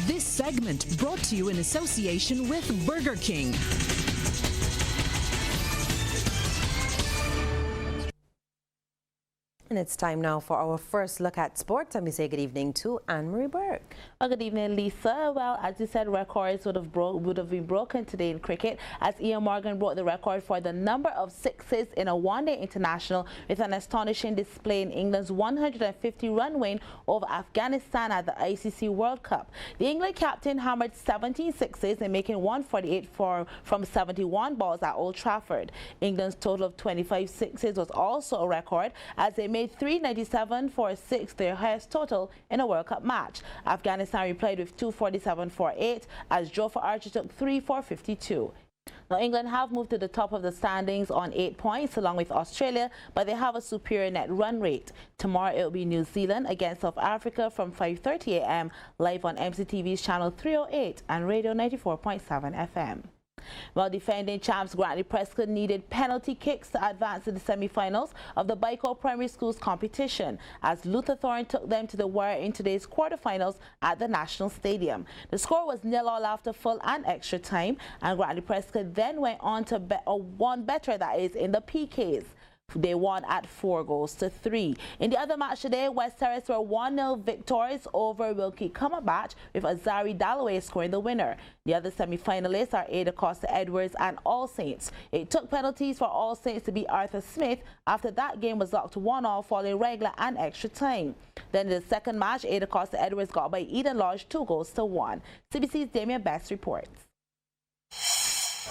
This segment brought to you in association with Burger King. And it's time now for our first look at sports. Let me say good evening to Anne-Marie Burke. Well, good evening, Lisa. Well, as you said, records would have been broken today in cricket as Ian Morgan broke the record for the number of sixes in a one-day international with an astonishing display in England's 150-run win over Afghanistan at the ICC World Cup. The England captain hammered 17 sixes and making 148 from 71 balls at Old Trafford. England's total of 25 sixes was also a record as they made 397 for a six, their highest total in a World Cup match. Afghanistan replied with 247 for 8 as Joe for Archer took 3 for 52. Now, England have moved to the top of the standings on 8 points along with Australia, but they have a superior net run rate. Tomorrow it will be New Zealand against South Africa from 5:30 a.m. live on MCTV's channel 308 and Radio 94.7 FM. Well, defending champs Grantley Prescott needed penalty kicks to advance to the semi-finals of the Byco Primary Schools competition as Luther Thorne took them to the wire in today's quarterfinals at the National Stadium. The score was 0-0 after full and extra time, and Grantley Prescott then went on to one better, that is, in the PKs. They won at 4-3. In the other match today, West Terrace were 1-0 victorious over Wilkie Cumberbatch with Azari Dalloway scoring the winner. The other semi-finalists are Ada Costa Edwards and All Saints. It took penalties for All Saints to beat Arthur Smith after that game was locked 1-1 following regular and extra time. Then in the second match, Ada Costa Edwards got by Eden Lodge 2-1. CBC's Damien Best reports.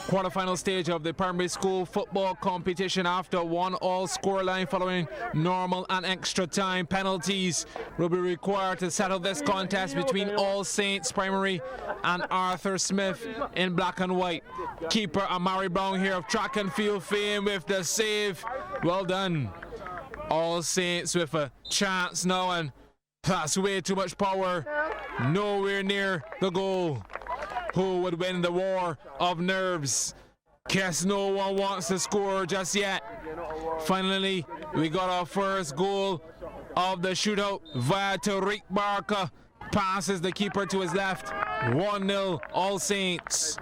Quarterfinal stage of the primary school football competition after 1-1 scoreline following normal and extra time. Penalties will be required to settle this contest between All Saints Primary and Arthur Smith in black and white. Keeper Amari Brown here of track and field fame with the save. Well done. All Saints with a chance now, and that's way too much power. Nowhere near the goal. Who would win the war of nerves? Guess no one wants to score just yet. Finally, we got our first goal of the shootout via Tariq Barker. Passes the keeper to his left. 1-0 All Saints.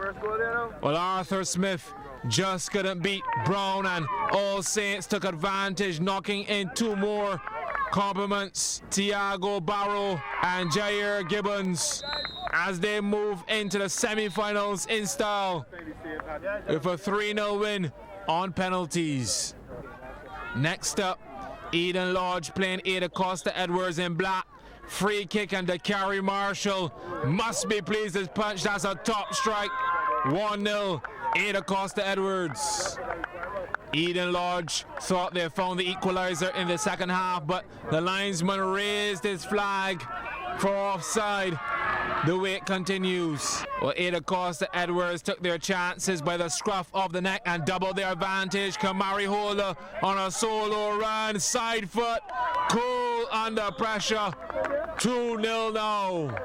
Well, Arthur Smith just couldn't beat Brown, and All Saints took advantage, knocking in 2 more. Compliments Tiago Barrow and Jair Gibbons as they move into the semi-finals in style with a 3-0 win on penalties. Next up, Eden Lodge playing Ada Costa Edwards in black. Free kick, and Dakari Marshall must be pleased as punch. That's a top strike. 1-0 Ada Costa Edwards. Eden Lodge thought they found the equalizer in the second half, but the linesman raised his flag for offside. The wait continues. Well, Ada Costa Edwards took their chances by the scruff of the neck and doubled their advantage. Kamari Holder on a solo run, side foot, cool under pressure. 2-0 now.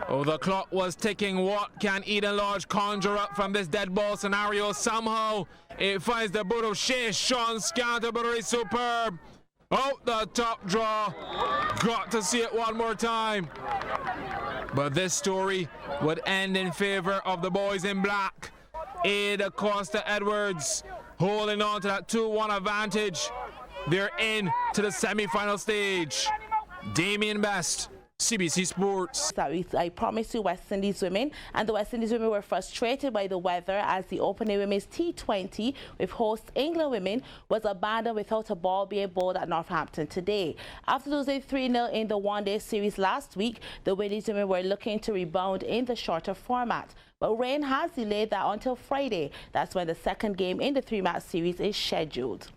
Oh, the clock was ticking. What can Eden Lodge conjure up from this dead ball scenario? Somehow it finds the boot of Sean Scantlebury. Superb. Out the top draw. Got to see it one more time. But this story would end in favor of the boys in black. Ada Costa Edwards holding on to that 2-1 advantage. They're in to the semi-final stage. Damien Best, CBC Sports. I promised you West Indies women, and the West Indies women were frustrated by the weather as the opening women's T20 with host England women was abandoned without a ball being bowled at Northampton today. After losing 3-0 in the one-day series last week, the Windies women were looking to rebound in the shorter format. But rain has delayed that until Friday. That's when the second game in the 3-match series is scheduled.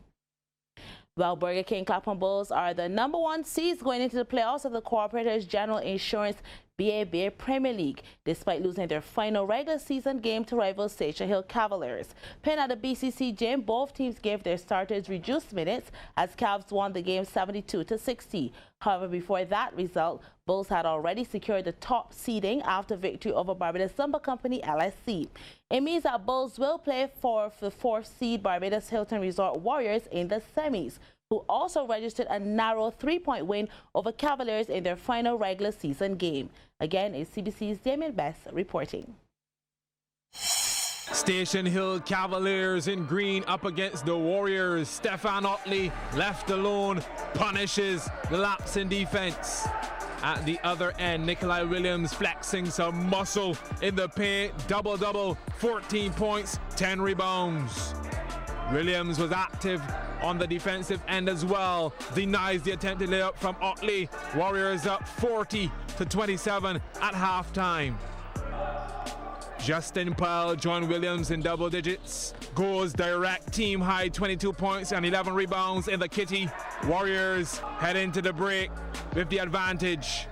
Well, Burger King Clapham Bulls are the #1 seeds going into the playoffs of the Cooperators General Insurance BABA Premier League, despite losing their final regular season game to rival Station Hill Cavaliers. Playing at the BCC gym, both teams gave their starters reduced minutes as Cavs won the game 72-60. However, before that result, Bulls had already secured the top seeding after victory over Barbados Lumber Company LSC. It means that Bulls will play for the 4th seed Barbados Hilton Resort Warriors in the semis. who also registered a narrow 3-point win over Cavaliers in their final regular season game. Again, it's CBC's Damien Best reporting. Station Hill Cavaliers in green up against the Warriors. Stefan Otley, left alone, punishes the lapse in defense. At the other end, Nikolai Williams flexing some muscle in the paint. Double-double, 14 points, 10 rebounds. Williams was active on the defensive end as well. Denies the attempted layup from Otley. Warriors up 40-27 at halftime. Justin Powell joined Williams in double digits. Goes direct, team high 22 points and 11 rebounds in the kitty. Warriors head into the break with the advantage.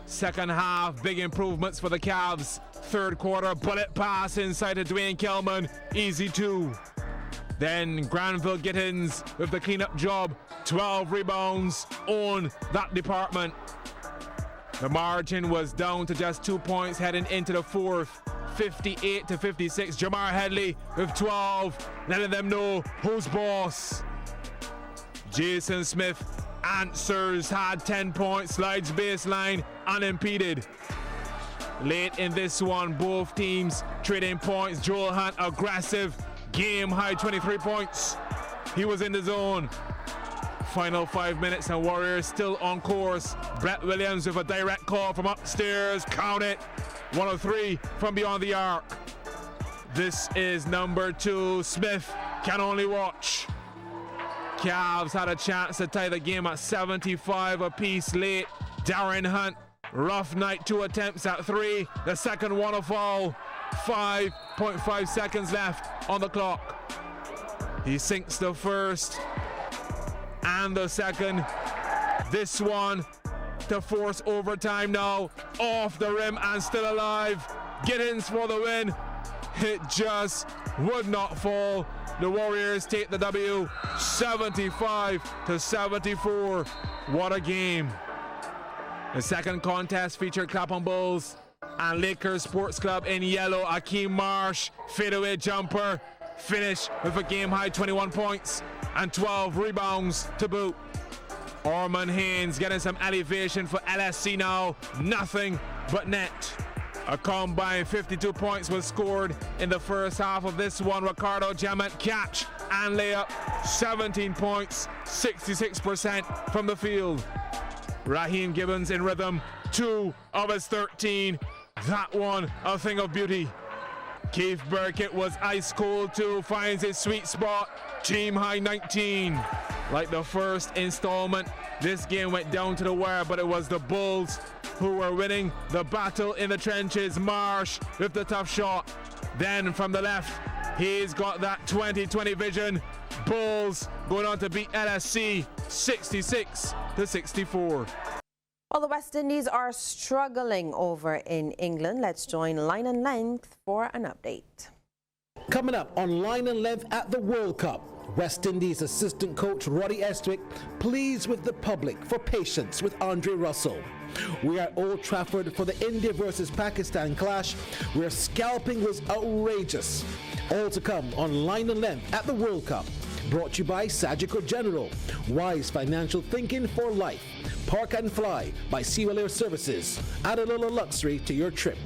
Second half, big improvements for the Cavs. Third quarter, bullet pass inside to Dwayne Kelman. Easy 2. Then Granville Gittins with the cleanup job. 12 rebounds on that department. The margin was down to just 2 points heading into the fourth. 58-56. Jamar Headley with 12, letting them know who's boss. Jason Smith answers, had 10 points, slides baseline unimpeded. Late in this one, both teams trading points. Joel Hunt aggressive, game high 23 points. He was in the zone. Final 5 minutes and Warriors still on course. Brett Williams with a direct call from upstairs. Count it. 103 from beyond the arc. This is number 2. Smith can only watch. Cavs had a chance to tie the game at 75 apiece late. Darren Hunt, rough night, 2 attempts at 3. The second one to fall. 5.5 seconds left on the clock. He sinks the first and the second. This one to force overtime now. Off the rim and still alive. Gittins for the win. It just would not fall. The Warriors take the W, 75-74. What a game. The second contest featured Clapham Bulls and Lakers Sports Club in yellow. Akeem Marsh, fadeaway jumper. Finish with a game-high 21 points and 12 rebounds to boot. Orman Haynes getting some elevation for LSC now. Nothing but net. A combined 52 points was scored in the first half of this one. Ricardo Jammet catch and layup. 17 points, 66% from the field. Raheem Gibbons in rhythm. 2 of his 13. That one a thing of beauty. Keith Burkett was ice cold too. Finds his sweet spot. Team high 19. Like the first installment, this game went down to the wire, but it was the Bulls who were winning the battle in the trenches. Marsh with the tough shot. Then from the left, he's got that 20-20 vision. Bulls going on to beat LSC 66-64. Well, the West Indies are struggling over in England. Let's join Line and Length for an update. Coming up on Line and Length at the World Cup, West Indies assistant coach Roddy Estwick pleads with the public for patience with Andre Russell. We are at Old Trafford for the India versus Pakistan clash, where scalping was outrageous. All to come on Line and Length at the World Cup. Brought to you by Sagicor General, wise financial thinking for life. Park and Fly by Seawell Air Services. Add a little luxury to your trip.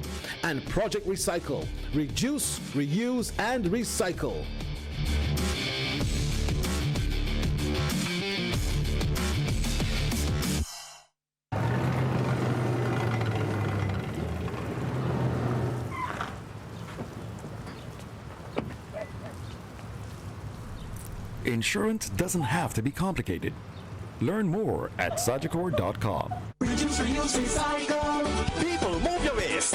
And Project Recycle. Reduce, reuse, and recycle. Insurance doesn't have to be complicated. Learn more at Sagicor.com. Reduce, reuse, recycle. People, move your waste.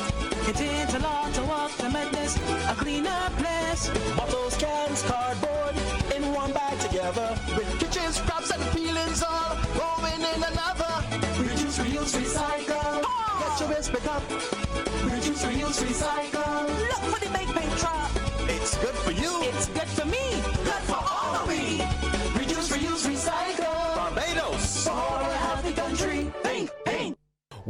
It ain't a lot to walk to make this a cleaner place. Bottles, cans, cardboard in one bag together. With kitchen scraps and peelings all going in another. Reduce, reuse, recycle. Get your waste pick up. Reduce, reuse, recycle. Look for the big paint truck. It's good for you. It's good for me. Good for all of we. Reduce, reuse, recycle. Barbados. For a healthy country. Think, think.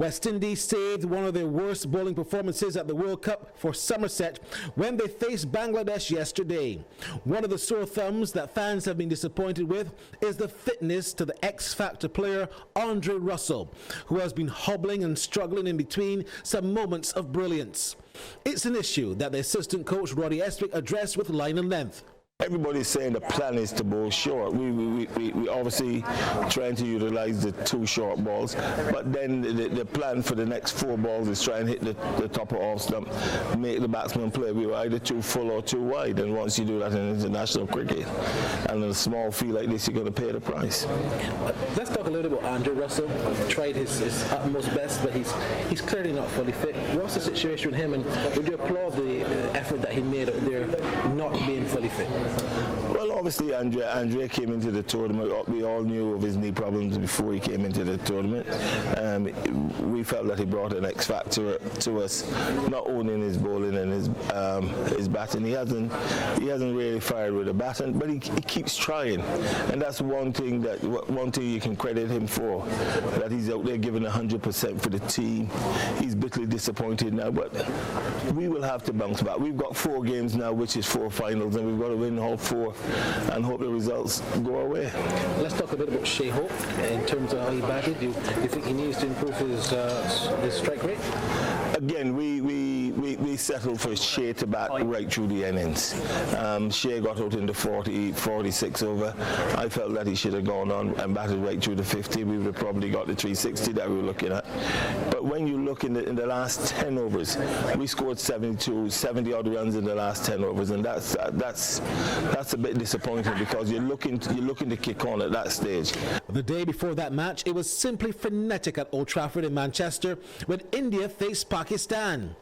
West Indies saved one of their worst bowling performances at the World Cup for Somerset when they faced Bangladesh yesterday. One of the sore thumbs that fans have been disappointed with is the fitness to the X-Factor player Andre Russell, who has been hobbling and struggling in between some moments of brilliance. It's an issue that the assistant coach Roddy Estwick addressed with Line and Length. Everybody's saying the plan is to bowl short. We obviously trying to utilize the 2 short balls, but then the plan for the next 4 balls is try and hit the top of off stump, make the batsman play. We were either too full or too wide, and once you do that in international cricket, and in a small field like this, you're going to pay the price. Let's talk a little about Andre Russell. Tried his utmost best, but he's clearly not fully fit. What's the situation with him, and would you applaud the effort that he made out there not being fully fit? Well, obviously, Andre came into the tournament. We all knew of his knee problems before he came into the tournament. We felt that he brought an X factor to us, not only in his bowling and his batting. He hasn't really fired with a bat, but he keeps trying, and that's one thing you can credit him for. That he's out there giving 100% for the team. He's bitterly disappointed now, but we will have to bounce back. We've got 4 games now, which is 4 finals, and we've got to win all 4 and hope the results go our way. Let's talk a bit about Shai Hope in terms of how he batted. Do you think he needs to improve his strike rate? Again, we settled for Shai to bat right through the innings. Shai got out in the 46 over. I felt that he should have gone on and batted right through the 50. We would have probably got the 360 that we were looking at. But when you look in the last 10 overs, we scored 70 odd runs in the last 10 overs, and that's a bit disappointing because you're looking to kick on at that stage. The day before that match, it was simply frenetic at Old Trafford in Manchester when India faced Pakistan.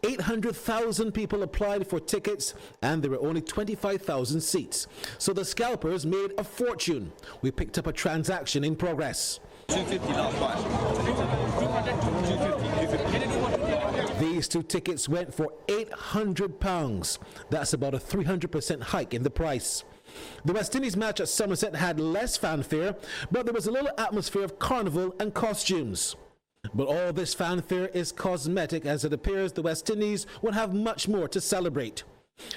800,000 people applied for tickets, and there were only 25,000 seats. So the scalpers made a fortune. We picked up a transaction in progress. 250 last price. 250. These 2 tickets went for £800. That's about a 300% hike in the price. The West Indies match at Somerset had less fanfare, but there was a little atmosphere of carnival and costumes. But all this fanfare is cosmetic, as it appears the West Indies will have much more to celebrate.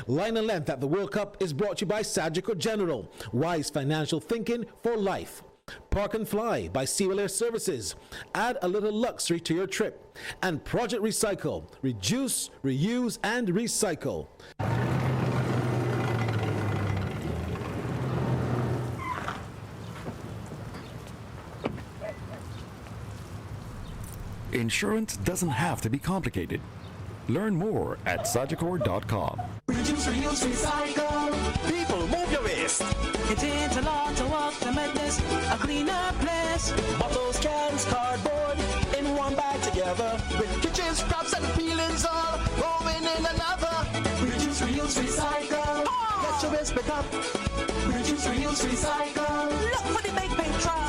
Line and Length at the World Cup is brought to you by Sagicor General, wise financial thinking for life. Park and Fly by Seawell Air Services. Add a little luxury to your trip. And Project Recycle. Reduce, reuse, and recycle. Insurance doesn't have to be complicated. Learn more at Sagicor.com. Reduce, reuse, recycle. People, move your waste. It ain't a lot of work to make this a cleaner place. Bottles, cans, cardboard in one bag together. With kitchen scraps and peelings all going in another. Reduce, reuse, recycle. Get your waste pick up. Reduce, reuse, recycle. Look for the big pink truck.